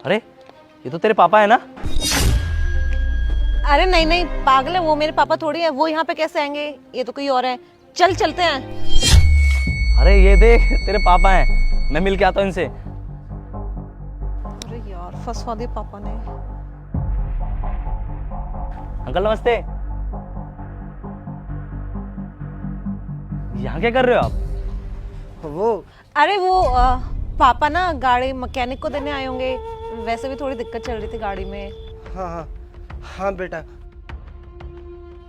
अरे ये तो तेरे पापा है ना? अरे नहीं नहीं पागल है, वो मेरे पापा थोड़ी है। वो यहाँ पे कैसे आएंगे? ये तो कोई और है। चल चलते हैं। अरे ये देख तेरे पापा हैं, मैं मिल के आता हूँ इनसे। अरे यार फंसवा दिया पापा ने। अंकल नमस्ते। यहाँ क्या कर रहे हो आप? अरे वो पापा ना गाड़ी मैकेनिक को देने आए होंगे। वैसे भी थोड़ी दिक्कत चल रही थी गाड़ी में। हाँ बेटा।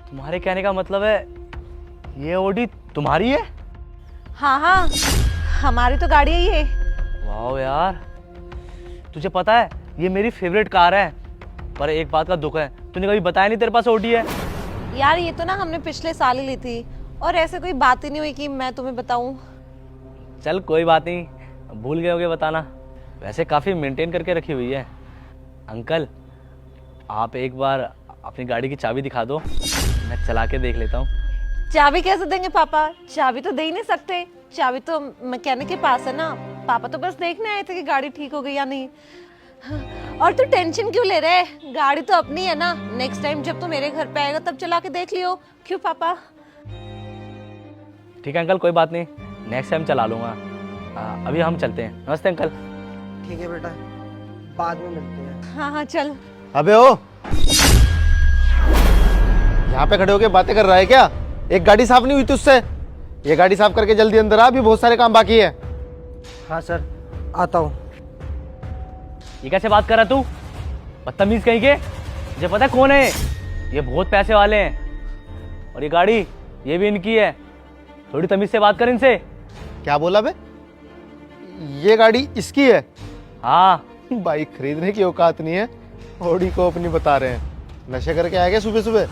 तुम्हारे कहने का मतलब है ये ऑडी तुम्हारी है? हाँ हमारी तो गाड़ी है ये। वाह यार, तुझे पता है ये मेरी फेवरेट कार है, पर एक बात का दुख है, तूने कभी बताया नहीं तेरे पास ऑडी है। यार ये तो ना हमने पिछले साल ही ली थी और ऐसे कोई बात ही नहीं हुई कि मैं तुम्हें बताऊं। चल कोई बात नहीं, भूल गए होगे बताना। वैसे काफ़ी मेंटेन करके रखी हुई है। अंकल आप एक बार अपनी गाड़ी की चाबी दिखा दो, मैं चला के देख लेता हूँ। चाबी कैसे देंगे पापा? चाबी तो दे ही नहीं सकते। चाबी तो मैकेनिक के पास है ना। पापा तो बस देखने आए थे कि गाड़ी ठीक हो गई या नहीं। और तू टेंशन क्यों ले रहे है? गाड़ी तो अपनी है ना। नेक्स्ट टाइम जब तू मेरे घर पे आएगा तब चला के देख लियो। क्यों पापा? ठीक है अंकल, कोई बात नहीं, नेक्स्ट टाइम चला लूँगा। अभी हम चलते हैं। नमस्ते अंकल। ठीक है बेटा, बाद में मिलते हैं। हाँ चल। अबे ओ, यहाँ पे खड़े होके बातें कर रहा है क्या? एक गाड़ी साफ नहीं हुई तुझसे? ये गाड़ी साफ करके जल्दी अंदर आ, अभी बहुत सारे काम बाकी है। हाँ सर, आता हूँ। ये कैसे बात कर रहा तू? बदतमीज कहीं के। मुझे पता है कौन है ये, बहुत पैसे वाले हैं और ये गाड़ी ये भी इनकी है। थोड़ी तमीज से बात कर इनसे। क्या बोला बे? ये गाड़ी इसकी है? हाँ बाइक खरीदने की औकात नहीं है, ऑडी को अपनी बता रहे हैं। नशे करके आ गए सुबह सुबह।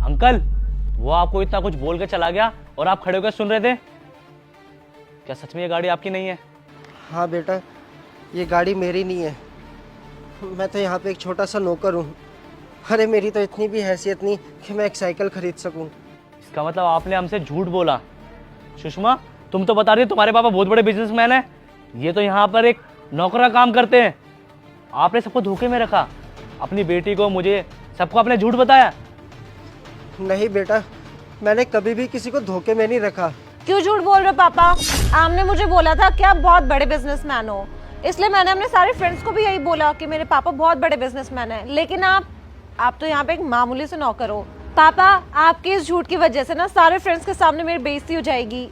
अंकल वो आपको इतना कुछ बोल के चला गया और आप खड़े होकर सुन रहे थे? क्या सच में ये गाड़ी आपकी नहीं है? हाँ बेटा, ये गाड़ी मेरी नहीं है। मैं तो यहाँ पे एक छोटा सा नौकर हूँ। अरे मेरी तो इतनी भी हैसियत नहीं कि मैं एक साइकिल खरीद सकूँ। इसका मतलब आपने हमसे झूठ बोला। सुषमा तुम तो बता रही हो तुम्हारे पापा बहुत बड़े बिजनेसमैन हैं, ये तो यहाँ पर एक नौकर का काम करते हैं। आपने सबको धोखे में रखा, अपनी बेटी को, मुझे, सबको आपने झूठ बताया। नहीं बेटा, मैंने कभी भी किसी को धोखे में नहीं रखा। क्यों झूठ बोल रहे हो पापा? आपने मुझे बोला था कि आप बहुत बड़े बिजनेसमैन हो, इसलिए मैंने अपने सारे फ्रेंड्स को भी यही बोला कि मेरे पापा बहुत बड़े बिजनेसमैन हैं। लेकिन आप तो यहाँ पे एक मामूली से नौकर हो। पापा आपके इस झूठ की वजह से ना सारे फ्रेंड्स के सामने मेरी बेइज्जती हो जाएगी।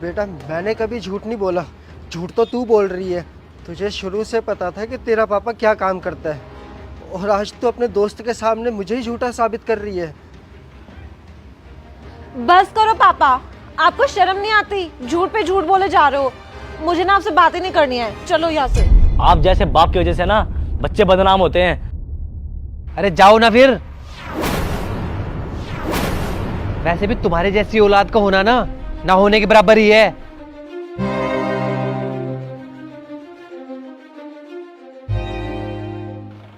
बेटा मैंने कभी झूठ नहीं बोला, झूठ तो तू बोल रही है। तुझे शुरू से पता था कि तेरा पापा क्या काम करता है और आज तो अपने दोस्त के सामने मुझे ही झूठा साबित कर रही है। बस करो पापा, आपको शर्म नहीं आती? झूठ पे झूठ बोले जा रहे हो। मुझे ना आपसे बातें नहीं करनी है, चलो यहाँ से। आप जैसे बाप की वजह से ना बच्चे बदनाम होते हैं। अरे जाओ ना फिर। वैसे भी तुम्हारे जैसी औलाद का होना ना होने के बराबर ही है।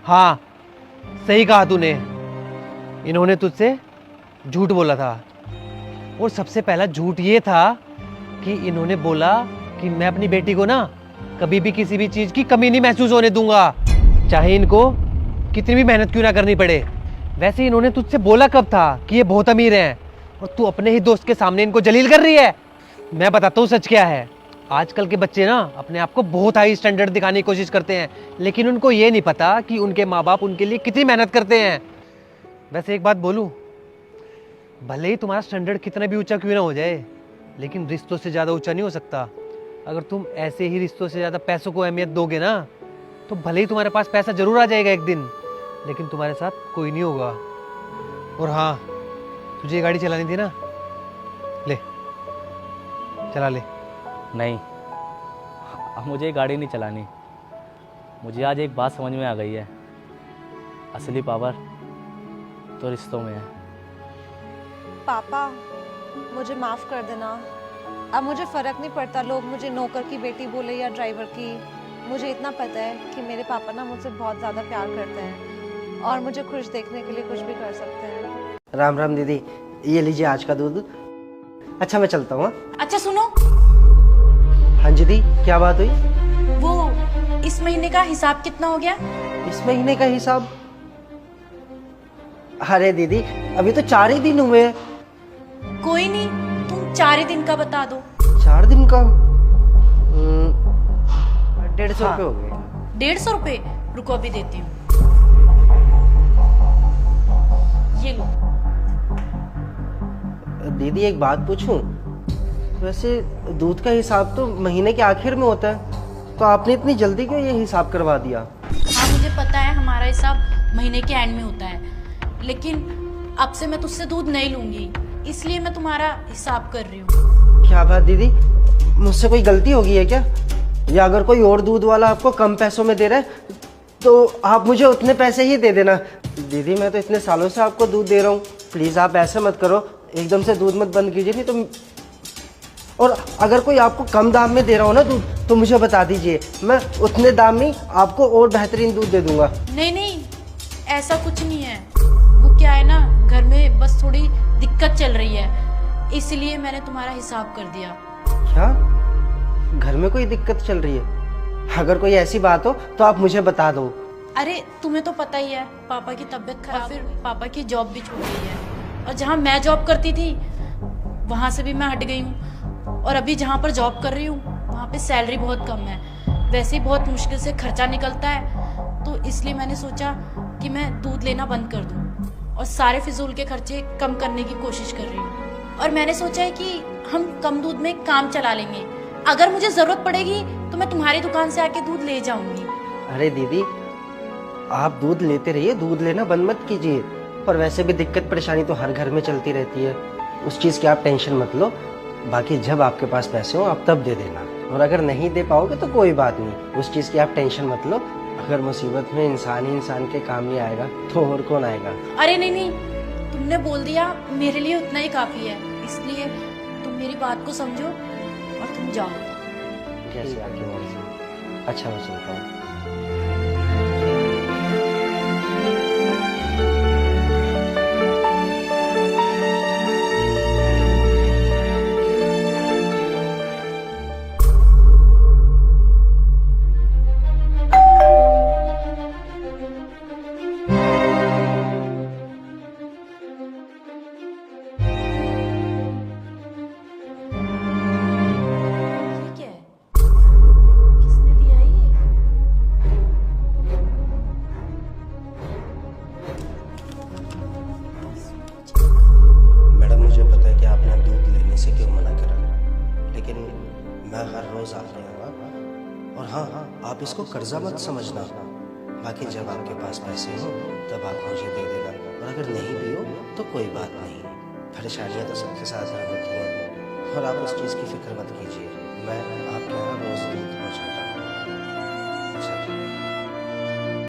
हाँ सही कहा तूने, इन्होंने तुझसे झूठ बोला था। और सबसे पहला झूठ ये था कि इन्होंने बोला कि मैं अपनी बेटी को ना कभी भी किसी भी चीज की कमी नहीं महसूस होने दूंगा, चाहे इनको कितनी भी मेहनत क्यों ना करनी पड़े। वैसे इन्होंने तुझसे बोला कब था कि ये बहुत अमीर हैं और तू अपने ही दोस्त के सामने इनको जलील कर रही है। मैं बताता हूँ सच क्या है। आजकल के बच्चे ना अपने आप को बहुत हाई स्टैंडर्ड दिखाने की कोशिश करते हैं, लेकिन उनको ये नहीं पता कि उनके माँ बाप उनके लिए कितनी मेहनत करते हैं। वैसे एक बात बोलूं, भले ही तुम्हारा स्टैंडर्ड कितना भी ऊंचा क्यों ना हो जाए, लेकिन रिश्तों से ज़्यादा ऊंचा नहीं हो सकता। अगर तुम ऐसे ही रिश्तों से ज़्यादा पैसों को अहमियत दोगे ना, तो भले ही तुम्हारे पास पैसा जरूर आ जाएगा एक दिन, लेकिन तुम्हारे साथ कोई नहीं होगा। और हाँ, तुझे ये गाड़ी चलानी थी ना, ले चला ले। नहीं, अब मुझे ये गाड़ी नहीं चलानी। मुझे आज एक बात समझ में आ गई है, असली पावर तो रिश्तों में है। पापा मुझे माफ कर देना। अब मुझे फर्क नहीं पड़ता लोग मुझे नौकर की बेटी बोले या ड्राइवर की। मुझे इतना पता है कि मेरे पापा ना मुझसे बहुत ज़्यादा प्यार करते हैं और मुझे खुश देखने के लिए कुछ भी कर सकते हैं। राम राम दीदी, ये लीजिए आज का दूध। अच्छा मैं चलता हूँ। अच्छा सुनो, हाँ जी दी, क्या बात हुई? वो इस महीने का हिसाब कितना हो गया? इस महीने का हिसाब? अरे दीदी, अभी तो 4 ही दिन हुए हैं। कोई नहीं, तुम 4 ही दिन का बता दो। 4 दिन का 150 रुपये हो गए। 150 रुपए? रुको अभी देती हूँ। ये लो। दीदी एक बात पूछूं? वैसे दूध का हिसाब तो महीने के आखिर में होता है, तो आपने इतनी जल्दी क्यों ये हिसाब करवा दिया? हाँ मुझे पता है हमारा हिसाब महीने के एंड में होता है, लेकिन अब से मैं तुझसे दूध नहीं लूंगी, इसलिए मैं तुम्हारा हिसाब कर रही हूँ। क्या बात दीदी, मुझसे कोई गलती हो गई है क्या? या अगर कोई और दूध वाला आपको कम पैसों में दे रहा है तो आप मुझे उतने पैसे ही दे देना। दीदी मैं तो इतने सालों से आपको दूध दे रहा हूँ, प्लीज़ आप ऐसे मत करो, एकदम से दूध मत बंद कीजिए, नहीं तो। और अगर कोई आपको कम दाम में दे रहा हो ना दूध तो मुझे बता दीजिए, मैं उतने दाम में आपको और बेहतरीन दूध दे दूंगा। नहीं नहीं, ऐसा कुछ नहीं है। वो क्या है ना, घर में बस थोड़ी दिक्कत चल रही है, इसलिए मैंने तुम्हारा हिसाब कर दिया। क्या घर में कोई दिक्कत चल रही है? अगर कोई ऐसी बात हो तो आप मुझे बता दो। अरे तुम्हें तो पता ही है, पापा की तबीयत खराब, फिर पापा की जॉब भी छूट गई है, और जहाँ मैं जॉब करती थी वहाँ से भी मैं हट गई हूँ, और अभी जहाँ पर जॉब कर रही हूँ वहाँ पे सैलरी बहुत कम है, वैसे ही बहुत मुश्किल से खर्चा निकलता है, तो इसलिए मैंने सोचा कि मैं दूध लेना बंद कर दूँ और सारे फिजूल के खर्चे कम करने की कोशिश कर रही हूँ। और मैंने सोचा है कि हम कम दूध में काम चला लेंगे, अगर मुझे ज़रूरत पड़ेगी तो मैं तुम्हारी दुकान से आके दूध ले जाऊंगी। अरे दीदी आप दूध लेते रहिए, दूध लेना बंद मत कीजिए, पर वैसे भी दिक्कत परेशानी तो हर घर में चलती रहती है, उस चीज़ की आप टेंशन मत लो। बाकी जब आपके पास पैसे हो आप तब दे देना, और अगर नहीं दे पाओगे तो कोई बात नहीं, उस चीज़ की आप टेंशन मत लो। अगर मुसीबत में इंसान ही इंसान के काम नहीं आएगा तो और कौन आएगा? अरे नहीं नहीं, तुमने बोल दिया मेरे लिए उतना ही काफ़ी है, इसलिए तुम मेरी बात को समझो और तुम जाओ। जैसे आपकी मर्जी। अच्छा मैं चलता हूँ। ये क्या है? किसने दिया है ये? मैडम मुझे पता है कि आपने दूध लेने से क्यों मना करा, लेकिन मैं हर रोज़ आता हूँ। और हाँ हाँ, आप इसको कर्जा मत समझना, बाकी जब आपके पास पैसे हो तब आप मुझे दे देना, और अगर नहीं भी हो तो कोई बात नहीं, परेशानियाँ तो सबके साथ होती हैं, और आप उस चीज़ की फिक्र मत कीजिए।